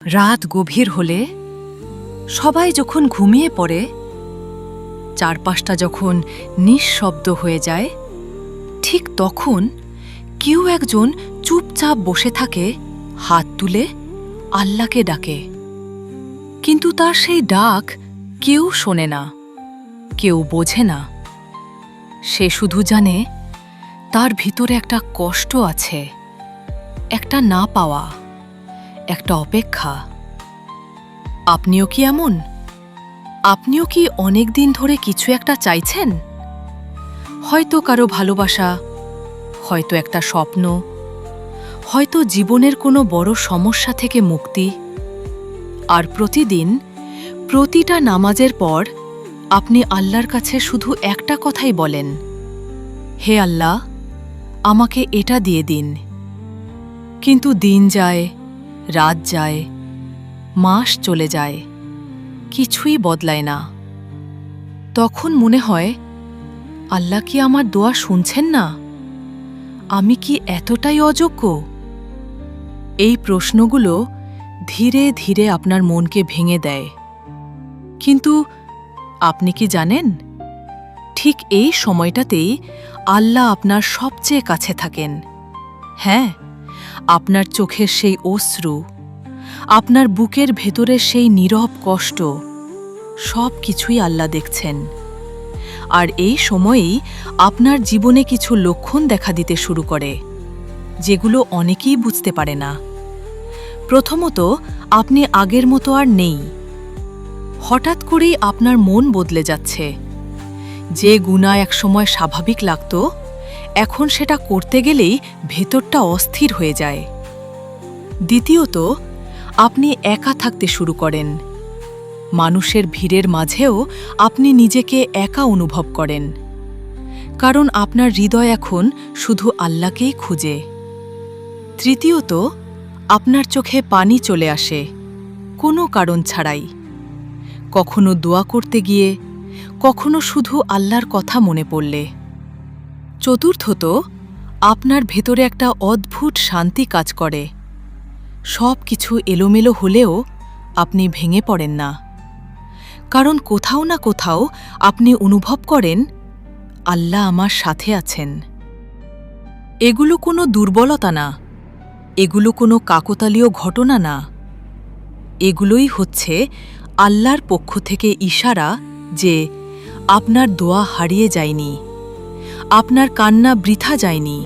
রাত গভীর হলে সবাই যখন ঘুমিয়ে পড়ে, চারপাশটা যখন নিঃশব্দ হয়ে যায়, ঠিক তখন কেউ একজন চুপচাপ বসে থাকে, হাত তুলে আল্লাহকে ডাকে। কিন্তু তার সেই ডাক কেউ শোনে না, কেউ বোঝে না। সে শুধু জানে তার ভিতরে একটা কষ্ট আছে, একটা না পাওয়া, একটা অপেক্ষা। আপনিও কি এমন? আপনিও কি অনেক দিন ধরে কিছু একটা চাইছেন? হয়তো কারো ভালোবাসা, হয়তো একটা স্বপ্ন, হয়তো জীবনের কোনো বড় সমস্যা থেকে মুক্তি। আর প্রতিদিন, প্রতিটা নামাজের পর আপনি আল্লাহর কাছে শুধু একটা কথাই বলেন, হে আল্লাহ, আমাকে এটা দিয়ে দিন। কিন্তু দিন যায়, রাত যায়, মাস চলে যায়, কিছুই বদলায় না। তখন মনে হয়, আল্লাহ কি আমার দোয়া শুনছেন না? আমি কি এতটাই অযোগ্য? এই প্রশ্নগুলো ধীরে ধীরে আপনার মনকে ভেঙে দেয়। কিন্তু আপনি কি জানেন, ঠিক এই সময়টাতেই আল্লাহ আপনার সবচেয়ে কাছে থাকেন। হ্যাঁ, আপনার চোখের সেই অশ্রু, আপনার বুকের ভেতরের সেই নীরব কষ্ট, সব কিছুই আল্লাহ দেখছেন। আর এই সময়েই আপনার জীবনে কিছু লক্ষণ দেখা দিতে শুরু করে, যেগুলো অনেকেই বুঝতে পারে না। প্রথমত, আপনি আগের মতো আর নেই। হঠাৎ করেই আপনার মন বদলে যাচ্ছে। যে গুনাহ একসময় স্বাভাবিক লাগত, এখন সেটা করতে গেলেই ভেতরটা অস্থির হয়ে যায়। দ্বিতীয়ত, আপনি একা থাকতে শুরু করেন। মানুষের ভিড়ের মাঝেও আপনি নিজেকে একা অনুভব করেন, কারণ আপনার হৃদয় এখন শুধু আল্লাহকেই খুঁজে। তৃতীয়ত, আপনার চোখে পানি চলে আসে, কোনো কারণ ছাড়াই। কখনো দোয়া করতে গিয়ে, কখনো শুধু আল্লাহর কথা মনে পড়লে। চতুর্থত, আপনার ভেতরে একটা অদ্ভুত শান্তি কাজ করে। সব কিছু এলোমেলো হলেও আপনি ভেঙে পড়েন না, কারণ কোথাও না কোথাও আপনি অনুভব করেন, আল্লাহ আমার সাথে আছেন। এগুলো কোনো দুর্বলতা না, এগুলো কোনো কাকতালীয় ঘটনা না। এগুলোই হচ্ছে আল্লাহর পক্ষ থেকে ইশারা যে আপনার দোয়া হারিয়ে যায়নি, আপনার কান্না বৃথা যায়নি।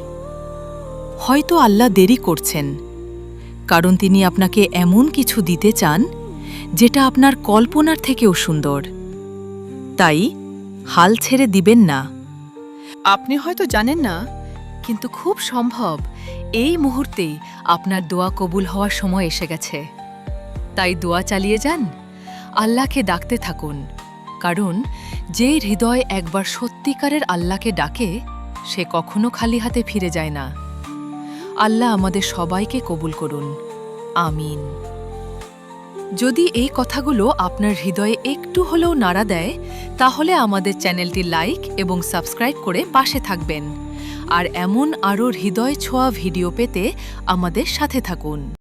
হয়তো আল্লাহ দেরি করছেন, কারণ তিনি আপনাকে এমন কিছু দিতে চান যেটা আপনার কল্পনার থেকেও সুন্দর। তাই হাল ছেড়ে দিবেন না। আপনি হয়তো জানেন না, কিন্তু খুব সম্ভব এই মুহূর্তেই আপনার দোয়া কবুল হওয়ার সময় এসে গেছে। তাই দোয়া চালিয়ে যান, আল্লাহকে ডাকতে থাকুন, কারণ যে হৃদয় একবার সত্যিকারের আল্লাহকে ডাকে, সে কখনো খালি হাতে ফিরে যায় না। আল্লাহ আমাদের সবাইকে কবুল করুন, আমিন। যদি এই কথাগুলো আপনার হৃদয়ে একটু হলেও নাড়া দেয়, তাহলে আমাদের চ্যানেলটি লাইক এবং সাবস্ক্রাইব করে পাশে থাকবেন। আর এমন আরও হৃদয় ছোঁয়া ভিডিও পেতে আমাদের সাথে থাকুন।